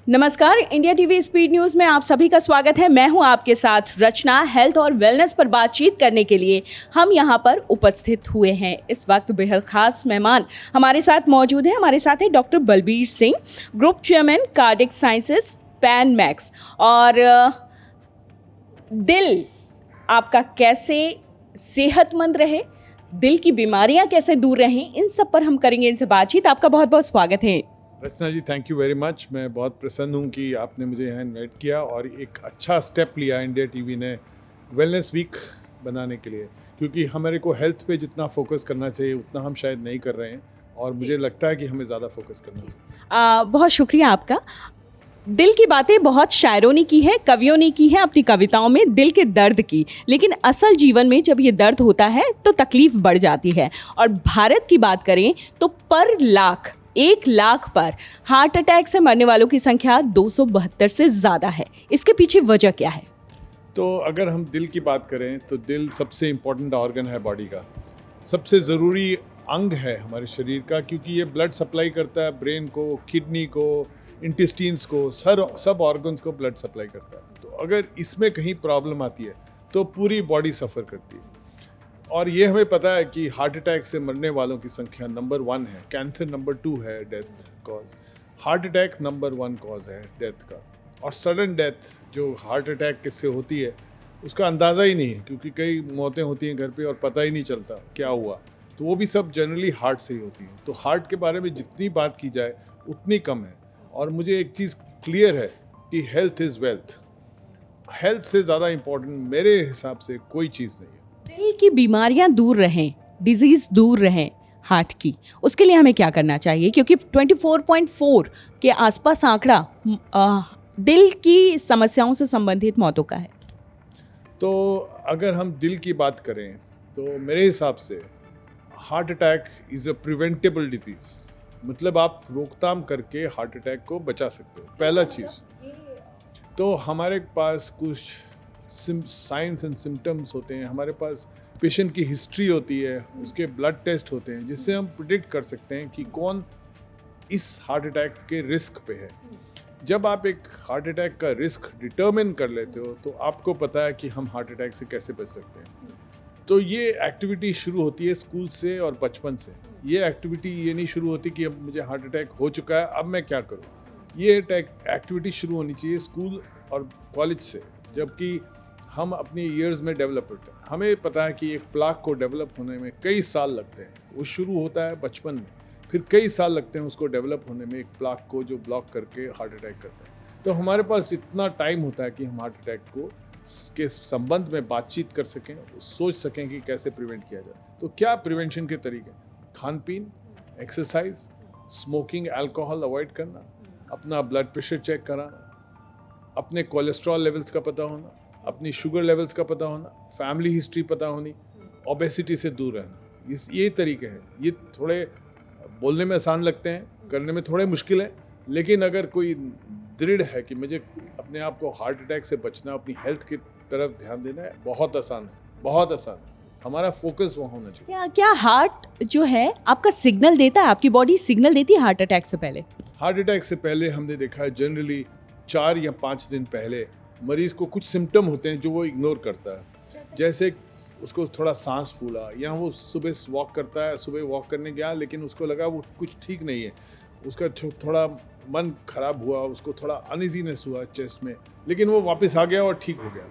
नमस्कार, India TV speed news में आप सभी का स्वागत है। मैं हूं आपके साथ रचना। हेल्थ और वेलनेस पर बातचीत करने के लिए हम यहां पर उपस्थित हुए हैं। इस वक्त बेहद खास मेहमान हमारे साथ मौजूद हैं। हमारे साथ है doctor Balbir Singh, group chairman cardiac sciences pan max. और दिल आपका कैसे सेहतमंद रहे, दिल की बीमारियां कैसे दूर रहें, इन सब पर हम करेंगे इनसे बातचीत। आपका बहुत बहुत स्वागत है। रचना जी, थैंक यू वेरी मच। मैं बहुत प्रसन्न हूँ कि आपने मुझे यहाँ इन्वाइट किया और एक अच्छा स्टेप लिया इंडिया टीवी ने वेलनेस वीक बनाने के लिए, क्योंकि हमारे को हेल्थ पे जितना फोकस करना चाहिए उतना हम शायद नहीं कर रहे हैं और मुझे लगता है कि हमें ज़्यादा फोकस करना चाहिए। बहुत शुक्रिया आपका। दिल की बातें बहुत शायरों ने की है, कवियों ने की है अपनी कविताओं में दिल के दर्द की, लेकिन असल जीवन में जब ये दर्द होता है तो तकलीफ बढ़ जाती है। और भारत की बात करें तो पर लाख 1 लाख पर हार्ट अटैक से मरने वालों की संख्या 272 से ज़्यादा है। इसके पीछे वजह क्या है? तो अगर हम दिल की बात करें तो दिल सबसे इम्पोर्टेंट ऑर्गन है बॉडी का, सबसे ज़रूरी अंग है हमारे शरीर का, क्योंकि ये ब्लड सप्लाई करता है ब्रेन को, किडनी को, इंटेस्टिन्स को, सब ऑर्गन्स को ब्लड सप्लाई करता है। तो अगर इसमें कहीं प्रॉब्लम आती है तो पूरी बॉडी सफ़र करती है। और ये हमें पता है कि हार्ट अटैक से मरने वालों की संख्या नंबर 1 है, कैंसर नंबर 2 है death cause, heart attack number 1 cause है डेथ का। और सडन डेथ जो हार्ट अटैक किससे होती है उसका अंदाज़ा ही नहीं है, क्योंकि कई मौतें होती हैं घर पे और पता ही नहीं चलता क्या हुआ, तो वो भी सब जनरली हार्ट से ही होती हैं। तो हार्ट के बारे में जितनी बात की जाए उतनी कम है। और मुझे एक चीज़ क्लियर है कि हेल्थ इज़ वेल्थ। हेल्थ से ज़्यादा इम्पोर्टेंट मेरे हिसाब से कोई चीज़ नहीं है। दिल की बीमारियां दूर रहें, डिजीज़ दूर रहें हार्ट की, उसके लिए हमें क्या करना चाहिए? क्योंकि 24.4 के आसपास आंकड़ा दिल की समस्याओं से संबंधित मौतों का है। तो अगर हम दिल की बात करें तो मेरे हिसाब से heart attack is a preventable disease, मतलब आप रोकथाम करके हार्ट अटैक को बचा सकते हो, पहला चीज़। तो हमारे पास कुछ साइंस एंड सिम्टम्स होते हैं, हमारे पास पेशेंट की हिस्ट्री होती है, उसके ब्लड टेस्ट होते हैं, जिससे हम प्रिडिक्ट कर सकते हैं कि कौन इस हार्ट अटैक के रिस्क पे है। जब आप एक हार्ट अटैक का रिस्क डिटर्मिन कर लेते हो तो आपको पता है कि हम हार्ट अटैक से कैसे बच सकते हैं। तो ये एक्टिविटी शुरू होती है स्कूल से और बचपन से। ये एक्टिविटी ये नहीं शुरू होती कि अब मुझे हार्ट अटैक हो चुका है अब मैं क्या करूँ। ये एक्टिविटी शुरू होनी चाहिए स्कूल और कॉलेज से, जबकि हम अपनी ईयर्स में डेवलप होते हैं। हमें पता है कि एक प्लाक को डेवलप होने में कई साल लगते हैं। वो शुरू होता है बचपन में, फिर कई साल लगते हैं उसको डेवलप होने में, एक प्लाक को जो ब्लॉक करके हार्ट अटैक करता है। तो हमारे पास इतना टाइम होता है कि हम हार्ट अटैक को के संबंध में बातचीत कर सकें, सोच सकें कि कैसे प्रिवेंट किया जाए। तो क्या प्रिवेंशन के तरीके? खान पीन, एक्सरसाइज, स्मोकिंग, अल्कोहल अवॉइड करना, अपना ब्लड प्रेशर चेक कराना, अपने कोलेस्ट्रॉल लेवल्स का पता होना, अपनी शुगर लेवल्स का पता होना, फैमिली हिस्ट्री पता होनी, ओबेसिटी से दूर रहना। ये तरीके हैं। ये थोड़े बोलने में आसान लगते हैं, करने में थोड़े मुश्किल है, लेकिन अगर कोई दृढ़ है कि मुझे अपने आप को हार्ट अटैक से बचना, अपनी हेल्थ की तरफ ध्यान देना है, बहुत आसान है, बहुत आसान है। हमारा फोकस वहाँ होना चाहिए। क्या हार्ट जो है आपका सिग्नल देता है, आपकी बॉडी सिग्नल देती है हार्ट अटैक से पहले? हार्ट अटैक से पहले हमने देखा है जनरली 4 या 5 दिन पहले मरीज को कुछ सिम्टम होते हैं जो वो इग्नोर करता है। जैसे उसको थोड़ा सांस फूला, या वो सुबह वॉक करता है, सुबह वॉक करने गया लेकिन उसको लगा वो कुछ ठीक नहीं है, उसका थोड़ा मन खराब हुआ, उसको थोड़ा अनइजीनेस हुआ चेस्ट में, लेकिन वो वापस आ गया और ठीक हो गया।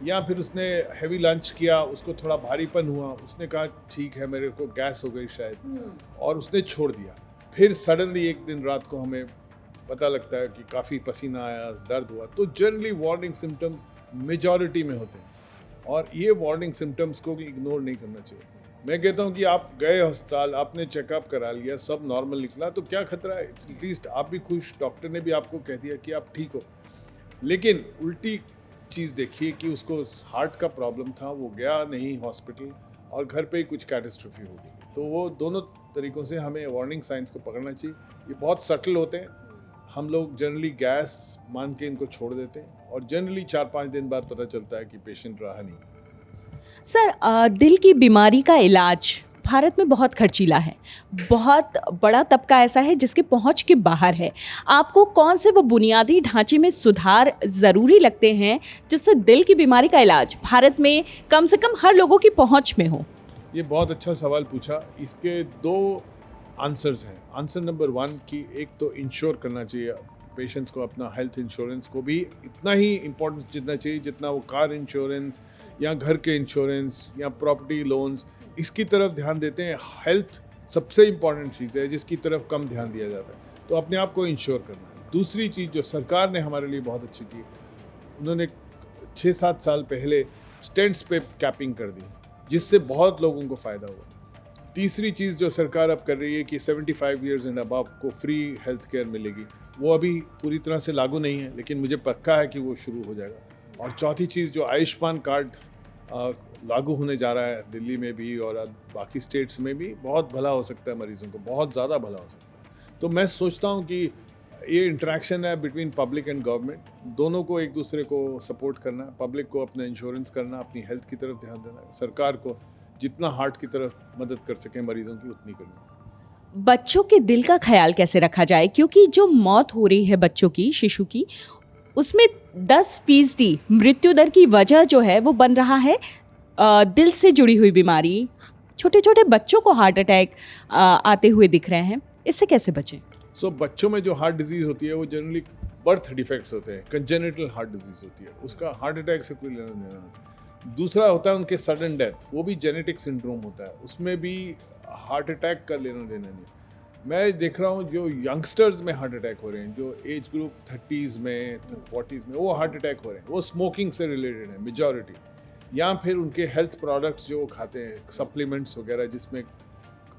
या फिर उसने हैवी लंच किया, उसको थोड़ा भारीपन हुआ, उसने कहा ठीक है मेरे को गैस हो गई शायद, और उसने छोड़ दिया। फिर सडनली एक दिन रात को हमें पता लगता है कि काफ़ी पसीना आया, दर्द हुआ। तो जनरली वार्निंग सिम्टम्स मेजॉरिटी में होते हैं और ये वार्निंग सिम्टम्स को भी इग्नोर नहीं करना चाहिए। मैं कहता हूँ कि आप गए अस्पताल, आपने चेकअप करा लिया, सब नॉर्मल निकला तो क्या खतरा है? एटलीस्ट आप भी खुश, डॉक्टर ने भी आपको कह दिया कि आप ठीक हो। लेकिन उल्टी चीज़ देखिए कि उसको हार्ट का प्रॉब्लम था, वो गया नहीं हॉस्पिटल और घर पे ही कुछ कैटेस्ट्रॉफी हो गई। तो वो दोनों तरीक़ों से हमें वार्निंग साइंस को पकड़ना चाहिए। ये बहुत सटल होते हैं, हम लोग जनरली गैस मान के इनको छोड़ देते हैं और जनरली 4-5 दिन बाद पता चलता है कि पेशेंट रहा नहीं। सर, दिल की बीमारी का इलाज भारत में बहुत खर्चीला है, बहुत बड़ा तबका ऐसा है जिसके पहुंच के बाहर है। आपको कौन से वो बुनियादी ढांचे में सुधार ज़रूरी लगते हैं जिससे दिल की बीमारी का इलाज भारत में कम से कम हर लोगों की पहुंच में हो? ये बहुत अच्छा सवाल पूछा। इसके दो आंसर्स हैं। आंसर नंबर 1 कि एक तो इंश्योर करना चाहिए पेशेंट्स को, अपना हेल्थ इंश्योरेंस को भी इतना ही इम्पोर्टेंस जितना चाहिए जितना वो कार इंश्योरेंस या घर के इंश्योरेंस या प्रॉपर्टी लोन्स, इसकी तरफ ध्यान देते हैं। हेल्थ सबसे इम्पॉर्टेंट चीज़ है जिसकी तरफ कम ध्यान दिया जाता है, तो अपने आप को इंश्योर करना है। दूसरी चीज़ जो सरकार ने हमारे लिए बहुत अच्छी की, उन्होंने 6-7 साल पहले स्टेंट्स पे कैपिंग कर दी, जिससे बहुत लोगों को फ़ायदा हुआ। तीसरी चीज़ जो सरकार अब कर रही है कि 75 ईयर्स एंड अबव को फ्री हेल्थ केयर मिलेगी, वो अभी पूरी तरह से लागू नहीं है, लेकिन मुझे पक्का है कि वो शुरू हो जाएगा। और चौथी चीज़ जो आयुष्मान कार्ड लागू होने जा रहा है दिल्ली में भी और बाकी स्टेट्स में भी, बहुत भला हो सकता है मरीजों को, बहुत ज़्यादा भला हो सकता है। तो मैं सोचता हूँ कि ये इंटरेक्शन है बिटवीन पब्लिक एंड गवर्नमेंट, दोनों को एक दूसरे को सपोर्ट करना, पब्लिक को अपना इंश्योरेंस करना, अपनी हेल्थ की तरफ ध्यान देना, सरकार को जितना हार्ट की तरफ मदद कर सकें मरीजों की उतनी करनी। बच्चों के दिल का ख्याल कैसे रखा जाए, क्योंकि जो मौत हो रही है बच्चों की, शिशु की, उसमें 10% मृत्यु दर की वजह जो है वो बन रहा है दिल से जुड़ी हुई बीमारी। छोटे छोटे बच्चों को हार्ट अटैक आते हुए दिख रहे हैं, इससे कैसे बचें? बच्चों में जो हार्ट डिजीज़ होती है वो जनरली बर्थ डिफेक्ट्स होते हैं, कंजेनिटल हार्ट डिजीज़ होती है, उसका हार्ट अटैक से कोई लेना देना नहीं। दूसरा होता है उनके सडन डेथ, वो भी जेनेटिक सिंड्रोम होता है, उसमें भी हार्ट अटैक का लेना देना नहीं। मैं देख रहा हूँ जो यंगस्टर्स में हार्ट अटैक हो रहे हैं, जो एज ग्रुप 30s में 40s में, वो हार्ट अटैक हो रहे हैं, वो स्मोकिंग से रिलेटेड है मेजॉरिटी, या फिर उनके हेल्थ प्रोडक्ट्स जो खाते हैं, सप्लीमेंट्स वगैरह जिसमें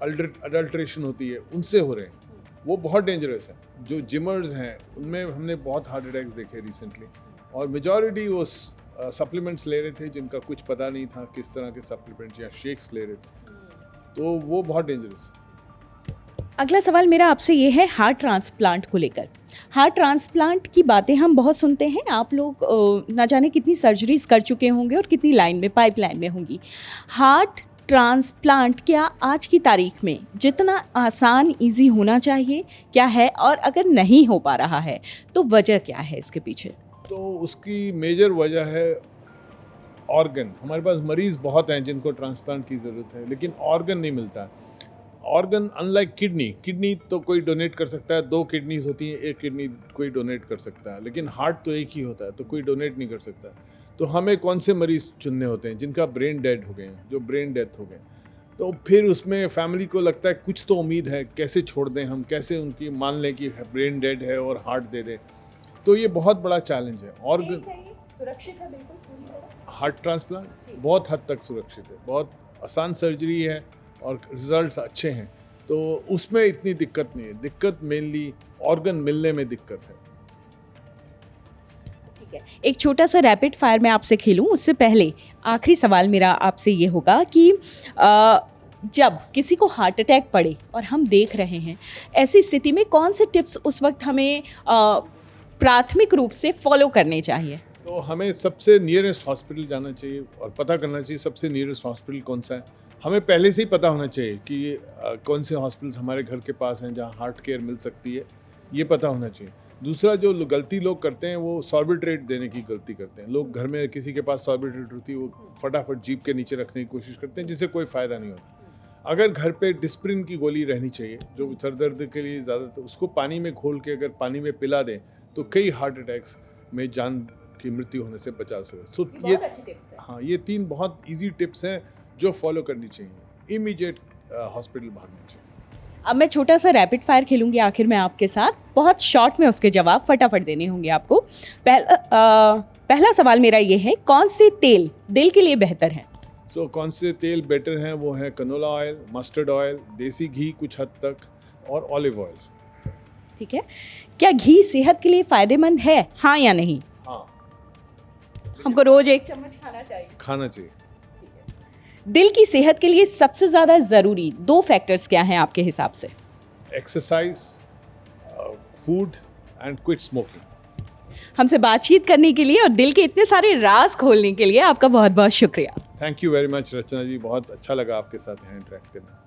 अडल्ट्रेशन होती है, उनसे हो रहे हैं। वो बहुत डेंजरस है। जो जिमर्स हैं उनमें हमने बहुत हार्ट अटैक्स देखे रिसेंटली, और मेजॉरिटी वो सप्लीमेंट्स ले रहे थे जिनका कुछ पता नहीं था, किस तरह के सप्लीमेंट्स या शेक्स ले रहे थे, तो वो बहुत डेंजरस है। अगला सवाल मेरा आपसे ये है हार्ट ट्रांसप्लांट को लेकर। हार्ट ट्रांसप्लांट की बातें हम बहुत सुनते हैं, आप लोग ना जाने कितनी सर्जरीज कर चुके होंगे और कितनी लाइन में, पाइपलाइन में होंगी। हार्ट ट्रांसप्लांट क्या आज की तारीख में जितना आसान, इजी होना चाहिए क्या है, और अगर नहीं हो पा रहा है तो वजह क्या है इसके पीछे? तो उसकी मेजर वजह है ऑर्गन। हमारे पास मरीज़ बहुत हैं जिनको ट्रांसप्लांट की ज़रूरत है, लेकिन ऑर्गन नहीं मिलता। ऑर्गन अनलाइक किडनी तो कोई डोनेट कर सकता है, 2 किडनीज होती हैं, 1 किडनी कोई डोनेट कर सकता है, लेकिन हार्ट तो एक ही होता है, तो कोई डोनेट नहीं कर सकता। तो हमें कौन से मरीज़ चुनने होते हैं जिनका ब्रेन डेड हो गए हैं, जो ब्रेन डेथ हो गए, तो फिर उसमें फैमिली को लगता है कुछ तो उम्मीद है, कैसे छोड़ दें हम, कैसे उनकी मान लें कि ब्रेन डेड है और हार्ट दे दें। तो ये बहुत बड़ा चैलेंज है। ऑर्गन सुरक्षित है बिल्कुल पूरी तरह? हार्ट ट्रांसप्लांट बहुत हद तक सुरक्षित है, बहुत आसान सर्जरी है और रिजल्ट्स अच्छे हैं, तो उसमें इतनी दिक्कत नहीं है। दिक्कत मेनली ऑर्गन मिलने में दिक्कत है। ठीक है, एक छोटा सा रैपिड फायर मैं आपसे खेलूं, उससे पहले आखिरी सवाल मेरा आपसे ये होगा कि जब किसी को हार्ट अटैक पड़े और हम देख रहे हैं, ऐसी स्थिति में कौन से टिप्स उस वक्त हमें प्राथमिक रूप से फॉलो करने चाहिए? तो हमें सबसे नियरेस्ट हॉस्पिटल जाना चाहिए और पता करना चाहिए सबसे नियरेस्ट हॉस्पिटल कौन सा है। हमें पहले से ही पता होना चाहिए कि कौन से हॉस्पिटल्स हमारे घर के पास हैं जहाँ हार्ट केयर मिल सकती है, ये पता होना चाहिए। दूसरा, जो गलती लोग करते हैं वो सॉर्बिट्रेट देने की गलती करते हैं। लोग घर में किसी के पास सॉर्बिट्रेट होती है, वो फटाफट जीभ के नीचे रखने की कोशिश करते हैं, जिससे कोई फ़ायदा नहीं होता। अगर घर पे डिस्प्रिन की गोली रहनी चाहिए जो सर दर्द के लिए ज़्यादातर, उसको पानी में घोल के अगर पानी में पिला दें तो कई हार्ट अटैक्स में जान की मृत्यु होने से बचा सकते। सो ये हाँ, ये 3 बहुत ईजी टिप्स हैं जो फॉलो करनी चाहिए। इमीडिएट हॉस्पिटल भागना चाहिए। अब मैं छोटा सा रैपिड फायर खेलूंगी आखिर में आपके साथ, बहुत शॉर्ट में उसके जवाब फटाफट देने होंगे आपको। पहला सवाल मेरा ये है, कौन से तेल दिल के लिए बेहतर है? कौन से तेल बेटर हैं, वो है कनोला ऑयल, मस्टर्ड ऑयल, देसी घी कुछ हद तक, और ऑलिव ऑयल। ठीक है, क्या घी सेहत के लिए फ़ायदेमंद है, हाँ या नहीं? हाँ, हमको रोज़ 1 चम्मच खाना चाहिए। दिल की सेहत के लिए सबसे ज़्यादा ज़रूरी 2 फैक्टर्स क्या हैं आपके हिसाब से? Exercise, food and quit smoking. हमसे बातचीत करने के लिए और दिल के इतने सारे राज खोलने के लिए आपका बहुत बहुत शुक्रिया। थैंक यू वेरी मच रचना जी, बहुत अच्छा लगा आपके साथ यहाँ इंटरेक्ट करना।